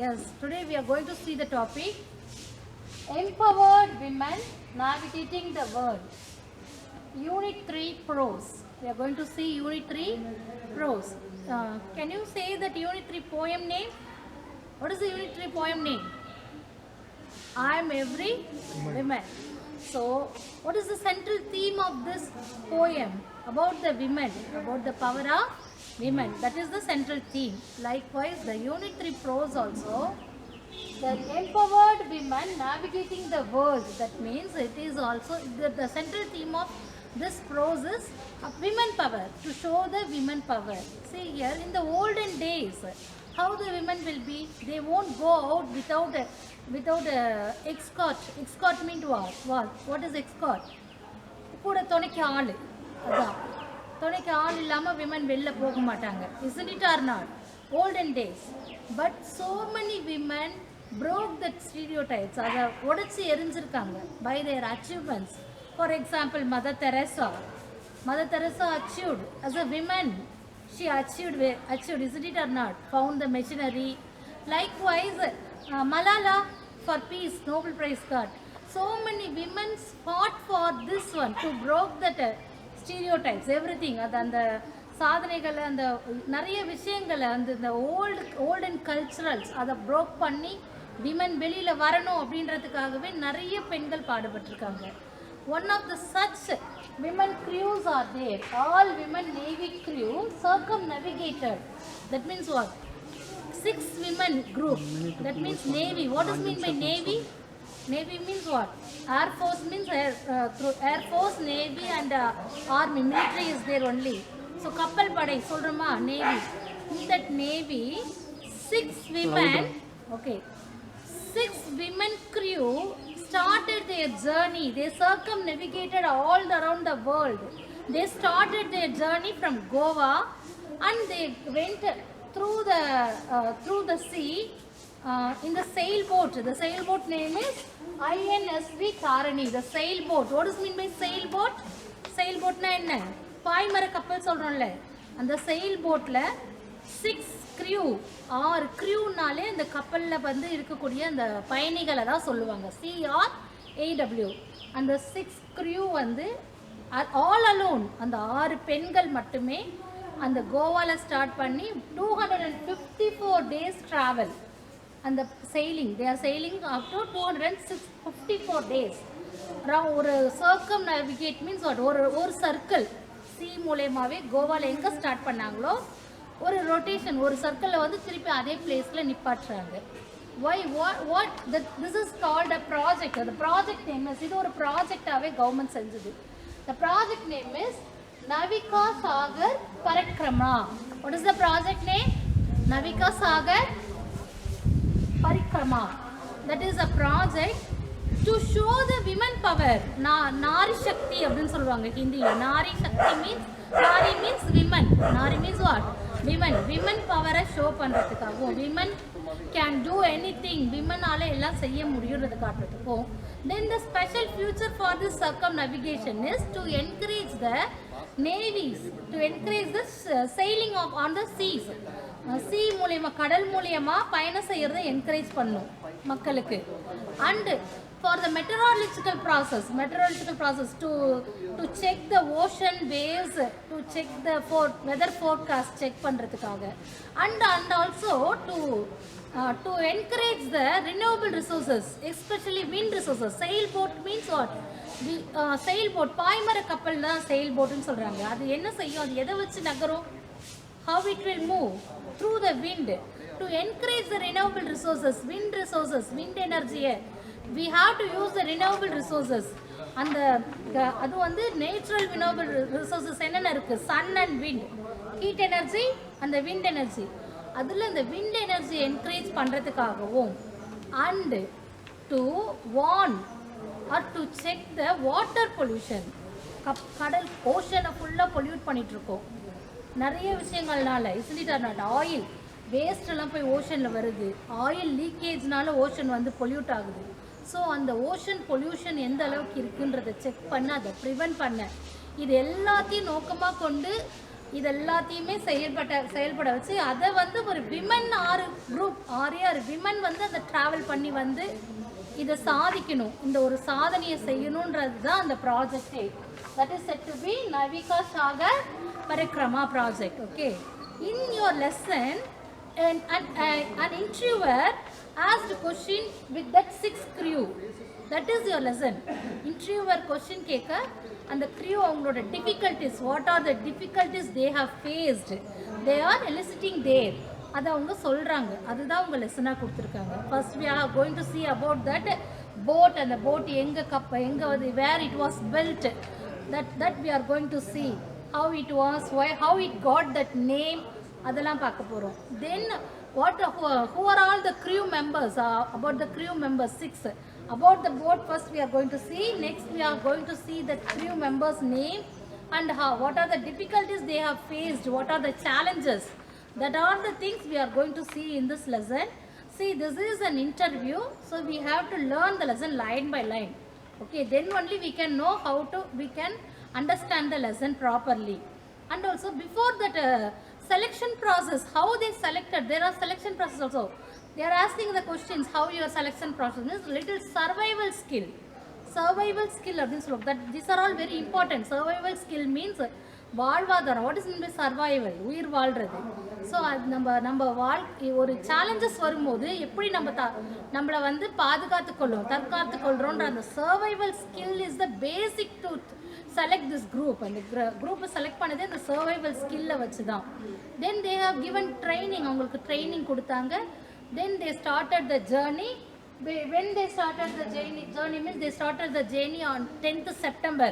Yes, today we are going to see the topic Empowered Women Navigating the World. Unit 3 Prose. We are going to see Unit 3 Prose. Can you say that Unit 3 poem name? What is the Unit 3 poem name? I am every woman. So, what is the central theme of this poem? About the women, about the power of women. That is the central theme. Likewise, the Unit 3 Prose also, the empowered women navigating the world. That means it is also the central theme of this prose is women power, to show the women power. See here, in the olden days, how the women will be, they won't go out without a escort. Escort means what is escort? கூட துணைக்கு ஆள், அதான் துணைக்கு ஆள் இல்லாமல் women வெளில போக மாட்டாங்க. Isn't it or not? Olden days. But so many women broke that stereotypes. அதை உடைச்சி எரிஞ்சிருக்காங்க by their achievements. For example, Mother Teresa achieved as a woman. She achieved, isn't it or not? Found the machinery. Likewise, Malala for peace, Nobel Prize got. So many women fought for this one to broke that stereotypes, everything. அது அந்த சாதனைகளை, அந்த நிறைய விஷயங்களை, அந்த olden culturals அதை Broek பண்ணி women வெளியில் வரணும் அப்படின்றதுக்காகவே நிறைய பெண்கள் பாடுபட்டிருக்காங்க. One of the such women crews are there. All women navy crew circumnavigated. That means what? 6 women group. That means navy. What does mean by navy? Navy means what? Air force means air force, navy and army. Military is there only. So kappal padai solrama navy. In that navy, 6 women. Okay. 6 women crew started their journey. They circumnavigated all around the world. They started their journey from Goa and they went through the sea in the sailboat. The sailboat name is INSV Tarini. The sailboat. What does mean by sailboat? Sailboat na enna? பாய்மர கப்பல் சொல்றோம்ல, அந்த sailboatல 6 crew, 6 crewனாலே அந்த கப்பல்ல வந்து இருக்கக்கூடிய அந்த பயணிகளை தான் சொல்லுவாங்க. CRAW. அந்த 6 crew வந்து all alone, அந்த 6 பெண்கள் மட்டுமே அந்த கோவால ஸ்டார்ட் பண்ணி 254 days travel. அந்த sailing, they are sailing up to 254 days. ஒரு சர்க்கம் நேவிகேட் மீன்ஸ் வாட்? ஒரு சர்க்கிள் சி மூலமாவே கோவால எங்க ஸ்டார்ட் பண்ணாங்களோ ஒரு ரொட்டேஷன், ஒரு சர்க்கிளில் வந்து திருப்பி அதே பிளேஸில் நிப்பாட்டுறாங்க. This is called a project. The project name is, இது ஒரு ப்ராஜெக்டாகவே கவர்மெண்ட் செஞ்சது. The project name is Navika Sagar Parikrama. What is the project name? Navika Sagar Parikrama. That is a project to show the women power. Nari Shakti அப்படின்னு சொல்லுவாங்க ஹிந்தியில். Nari Shakti means, Nari means women. Nari means what? Women பவரை show பண்ணுறதுக்காகவும், women can do anything, விமனால எல்லாம் செய்ய முடியுறது காட்டுறதுக்கும். Then the special future for this circumnavigation is to encourage the navies, to encourage the sailing on the seas. sea மூலியமா, கடல் மூலியமா பயணம் செய்யறதை என்கரேஜ் பண்ணும் மக்களுக்கு. And for the meteorological process to check the ocean waves, to check the weather forecast check பண்றதுக்காக, and also to encourage the renewable resources, especially wind resources. Sailboat means what? sailboat, பாய்மர கப்பல் தான் sailboat ன்னு சொல்றாங்க. அது என்ன செய்யும்? அது எதை வச்சு நகரும்? How it will move? Through the wind. To encourage the renewable resources, wind energy, we have to use the renewable resources. அந்த அது வந்து நேச்சுரல் renewable resources என்னென்ன இருக்கு? Sun and wind, heat energy அந்த விண்ட் எனர்ஜி. அதில் இந்த wind energy encourage பண்ணுறதுக்காகவும், and to warn or to check the water pollution. கடல் ஓஷனை ஃபுல்லாக பொல்யூட் பண்ணிகிட்ருக்கோம் நிறைய விஷயங்கள்னால. isn't it or not? Oil வேஸ்டெல்லாம் போய் ஓஷனில் வருது. ஆயில் லீக்கேஜ்னால ஓஷன் வந்து பொல்யூட் ஆகுது. ஸோ அந்த ஓஷன் பொல்யூஷன் எந்த அளவுக்கு இருக்குன்றதை செக் பண்ண, அதை ப்ரிவென்ட் பண்ண, இது எல்லாத்தையும் நோக்கமாக கொண்டு இது எல்லாத்தையுமே செயல்பட வச்சு அதை வந்து ஒரு விமன் 6 குரூப் 6 விமன் வந்து அதை ட்ராவல் பண்ணி வந்து இதை சாதிக்கணும், இந்த ஒரு சாதனையை செய்யணுன்றது தான் அந்த ப்ராஜெக்டே. That is set to be Navika Sagar Parikrama project. Okay, in your lesson an interviewer asked question with that 6 crew. That is your lesson. Interviewer question கேட்க அந்த crew அவங்களோட difficulties, what are the difficulties they have faced, they are eliciting there. அதை அவங்க சொல்கிறாங்க, அதுதான் உங்கள் லெசனாக கொடுத்துருக்காங்க. First we are going to see about that boat, அந்த போட் எங்கே வந்து where it was built, that we are going to see how it was, how it got that name, அதெல்லாம் பார்க்க போகிறோம். Then who are all the crew members, about the crew members 6. About the boat first we are going to see, next we are going to see the crew members name and what are the difficulties they have faced, what are the challenges. That are the things we are going to see in this lesson. See, this is an interview, so we have to learn the lesson line by line. Okay, then only we can know we can understand the lesson properly. And also before that selection process, how they selected, there are selection process also. They are asking the questions, how your selection process is little survival skill அப்படின்னு சொல்லுவோம். That these are all very important. Survival skill means வாழ்வாதாரம். What is mean by survival, உயிர் வாழ்கிறது. So அது நம்ம ஒரு challenges வரும்போது எப்படி நம்மளை வந்து தற்காத்து கொள்கிறோன்ற அந்த survival skill is the basic to select this group. அந்த குரூப்பை செலக்ட் பண்ணதே அந்த சர்வைவல் ஸ்கில்லை வச்சு தான். Then they have given training, அவங்களுக்கு ட்ரைனிங் கொடுத்தாங்க. Then they started the journey. When they started the journey means they started the journey on 10th September.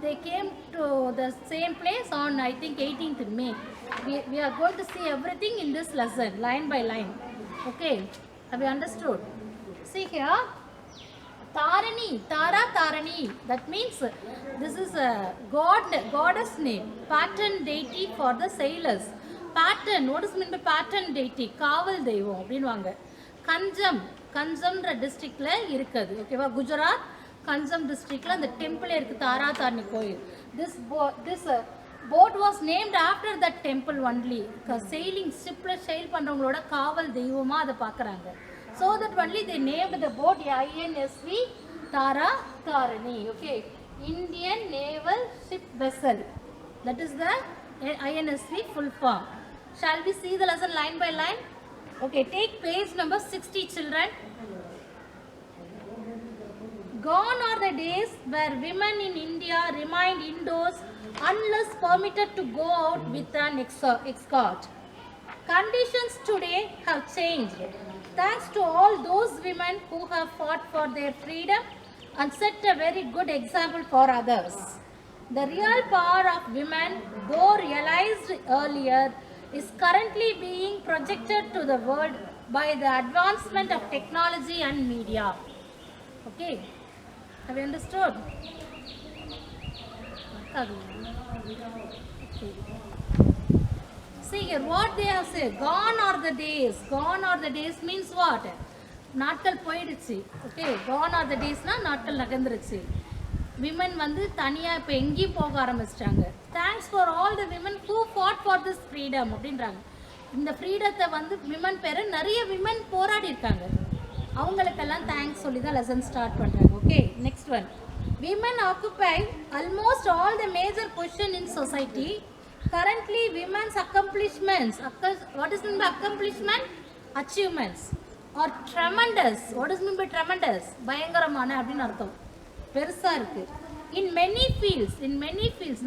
They came to the same place on I think 18th May. We are going to see everything in this lesson line by line. Okay, have you understood? See here, Tarani, Tarani, that means this is a goddess name, patron deity for the sailors. Patron, what is mean by patron deity? காவல் தெய்வம் அப்படின்வாங்க. கஞ்சம்ன்ற டிஸ்ட்ரிக்ட்ல இருக்குது. ஓகேவா, குஜராத் கஞ்சம் டிஸ்ட்ரிக்ட்ல அந்த temple இருக்கு, தாரா தாரணி கோயில். This boat was named after that temple only. Sailing ஷிப்ல செயில் பண்றவங்களோட காவல் தெய்வமா அதை பார்க்குறாங்க. So that only they named the boat INSV Tara Tharani. Okay, Indian naval ship vessel, that is the INSV full form. Shall we see the lesson line by line? Okay, take page number 60, children. Gone are the days where women in India remained indoors unless permitted to go out with an escort. Conditions today have changed. Thanks to all those women who have fought for their freedom and set a very good example for others. The real power of women, though realized earlier, is currently being projected to the world by the advancement of technology and media. Okay, have you understood? Okay. See here what they have said. Gone are the days. Gone are the days means what? நாட்கள் போயிடுச்சு. Okay, gone are the daysனா நாட்கள் நகர்ந்துருச்சு. Women வந்து தனியாக இப்போ எங்கேயும் போக ஆரம்பிச்சிட்டாங்க. Thanks for all the women who ஃபாட் for this freedom அப்படின்றாங்க. இந்த ஃப்ரீடத்தை வந்து விமன் பேர் நிறைய விமன் போராடி இருக்காங்க, அவங்களுக்கெல்லாம் தேங்க்ஸ் சொல்லி தான் லெசன் ஸ்டார்ட் பண்ணுறாங்க. Okay, next one. Women occupy almost all the major position in society. Currently women's accomplishments, what is mean by accomplishment? Achievements are tremendous. What is mean by tremendous? பயங்கரமான அப்படின்னு அர்த்தம், பெருசாக இருக்குது. In many fields,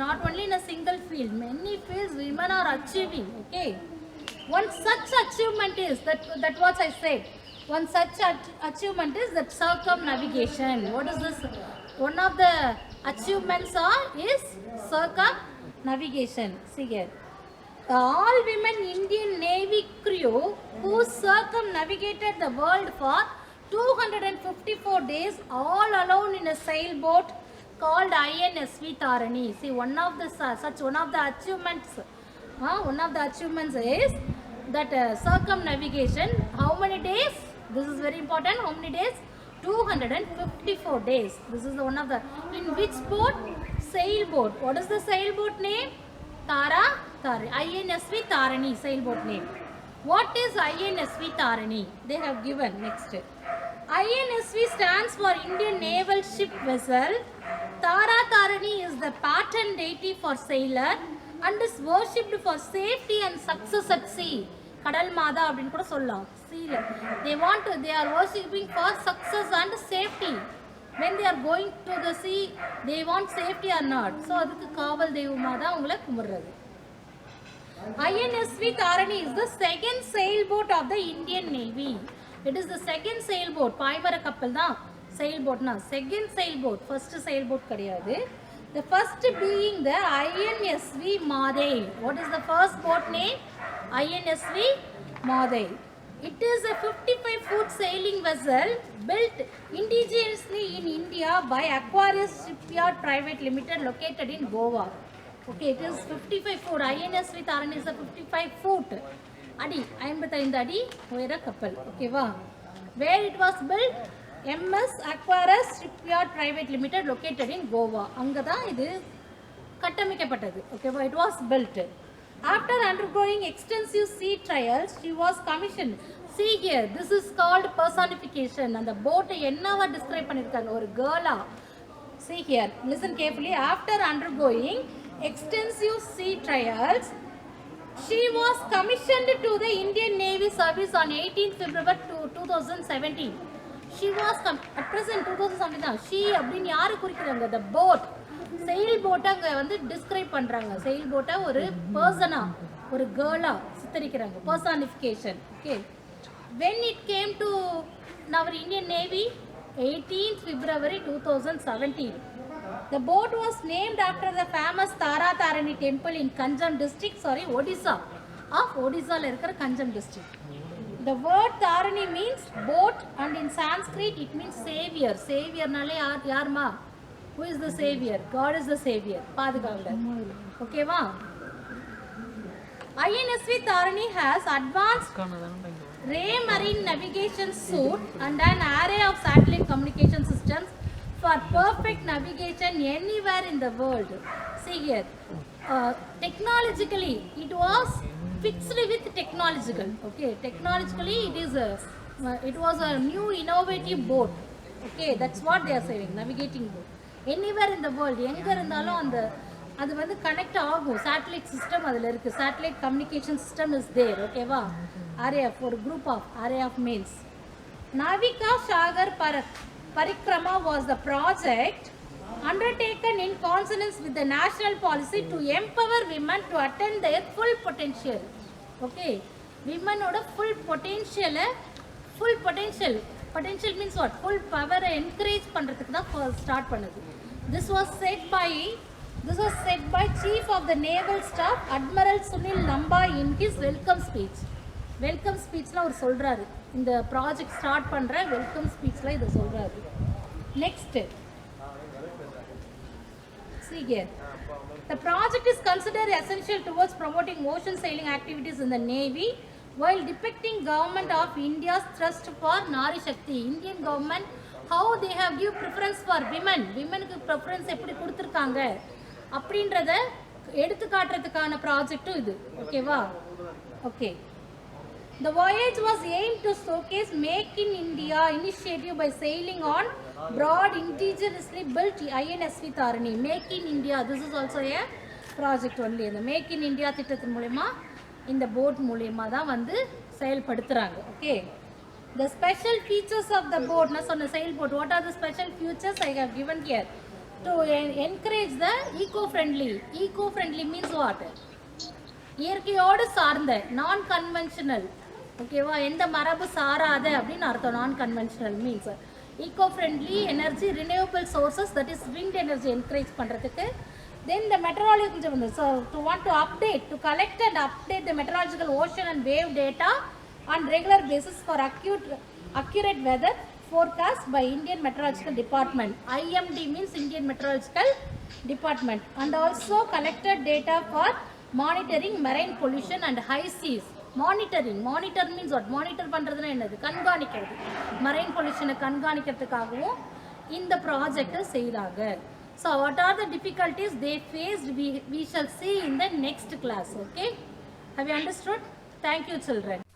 not only in a single field, many fields women are achieving. Okay, one such achievement is that what I said. One such achievement is that circumnavigation. What is this? One of the achievements is circumnavigation. See here, all women Indian Navy crew who circumnavigated the world for 254 days all alone in a sailboat called INSV Tarani. See, one of the achievements is that circumnavigation. How many days? This is very important. How many days? 254 days. This is one of the, in which boat? Sailboat. What is the sailboat name? Tara Tarini. INSV Tarini, sailboat name. What is INSV Tarini? They have given next. INSV stands for Indian Naval Ship Vessel. Tara Tarini is the patron deity for sailor and is worshipped for safety and success at sea. கடல் மாதா அப்படின்னு கூட சொல்லலாம். They are worshipping for success and safety. When they are going to the sea, they want safety or not. So அதுக்கு காவல் தெய்வமா தான் அவங்களை கும்பிடுறது. INSV Tarini is the second sailboat of the Indian Navy. It is the second sailboat. பாய்மர கப்பல் தான் sailboatனா. Second sailboat, first sailboat கிடையாது. The first being the INSV Maadai. What is the first boat name? INSV Maadai. It is a 55-foot sailing vessel built indigenously in India by Aquarius Shipyard Private Limited located in Goa. Okay, it is 55 foot. INSV Tarini is a 55 foot. Adi, 55 adi உயர கப்பல். ஓகேவா? Where it was built? MS Aquarius Shipyard Private Limited located in Goa. அங்க தான் இது கட்டமைக்கப்பட்டது. ஓகேவா? It was built. After undergoing extensive sea trials, she was commissioned. See here, this is called personification. And the boat என்னவா describe பண்ணிருக்காங்க? ஒரு girl. See here, listen carefully. After undergoing extensive sea trials, she was commissioned to the Indian Navy service on 18th February 2017. She was at present 2017. She அப்படின்னு யாரு குறிக்கிறாங்க? The boat. sail boat அங்க வந்து describe பண்றாங்க. sail boat ஒரு persona, ஒரு girl சித்தரிக்கிறாங்க. personification. Okay. When it came to our Indian Navy, 18th February 2017. The boat was named after the famous Tara Tarini temple in Kanjam district, Odisha. Odisha la irukra Kanjam district. The word Tarini means boat and in Sanskrit it means savior. Savior nale yaarma? Who is the savior? God is the savior. Paadukavadar. Okay va? INSV Tarini has advanced ray marine navigation suite and an array of satellite communication systems for perfect navigation anywhere in the world. See here, technologically it was fixed with technological. Okay, technologically it was a new innovative boat. Okay, that's what they are saying. Navigating boat anywhere in the world. எங்க இருந்தாலும் அந்த அது வந்து connect ஆகும். Satellite system அதில் இருக்குது. Satellite communication system is there. ஓகேவா? Array of ஒரு group of array of means. Navika Sagar Parikrama was the project undertaken in consonance with the national policy to empower women to attain their full potential. Okay, women oda full potential means what? Full power encourage பண்றதுக்கு தான் start பண்ணது. This was said by Chief of the Naval Staff Admiral Sunil Lamba in his welcome speech. Welcome ஸ்பீச்லாம் அவர் சொல்கிறாரு. இந்த project start பண்ணுற welcome ஸ்பீச்சில் இதை சொல்கிறாரு. Next see here, the project is considered essential towards promoting ocean sailing activities in the Navy while depicting government of India's thrust for Nari Shakti. Indian government, how they have give preference for women. Womenக்கு preference எப்படி கொடுத்துருக்காங்க அப்படின்றத எடுத்து காட்டுறதுக்கான ப்ராஜெக்டும் இது. ஓகேவா? Okay. The voyage was aimed to showcase Make in India initiative by sailing on broad indigenously built INSV Tarini. Make in India, this is also a project only. The Make in India திட்டத்தின் மூலமா இந்த boat மூலமா தான் வந்து செயல்படுத்துறாங்க. Okay. The special features of the boat, na sonna sail boat, what are the special features I have given here? To encourage the eco-friendly. Eco-friendly means what? இயற்கையோடு சார்ந்த நான் conventional. ஓகேவா? எந்த மரபு சாராத அப்படின்னு அர்த்தம். நான் conventional means eco friendly energy, renewable sources, that is wind energy encourage பண்ணுறதுக்கு. தென் த மெட்ரலாஜி வந்து to want to update, to collect and update the meteorological ocean and wave data on regular basis for accurate weather forecast by Indian Meteorological Department. IMD means Indian Meteorological Department, and also collected data for monitoring marine pollution and high seas. Monitor means what? Monitor பண்றதுனா என்னது? கண்காணிக்கிறது. marine pollution கண்காணிக்கிறதுக்காகவும் இந்த project செய்றாங்க. So what are the difficulties they faced, we shall see in the next class. Okay, have you understood? Thank you, children.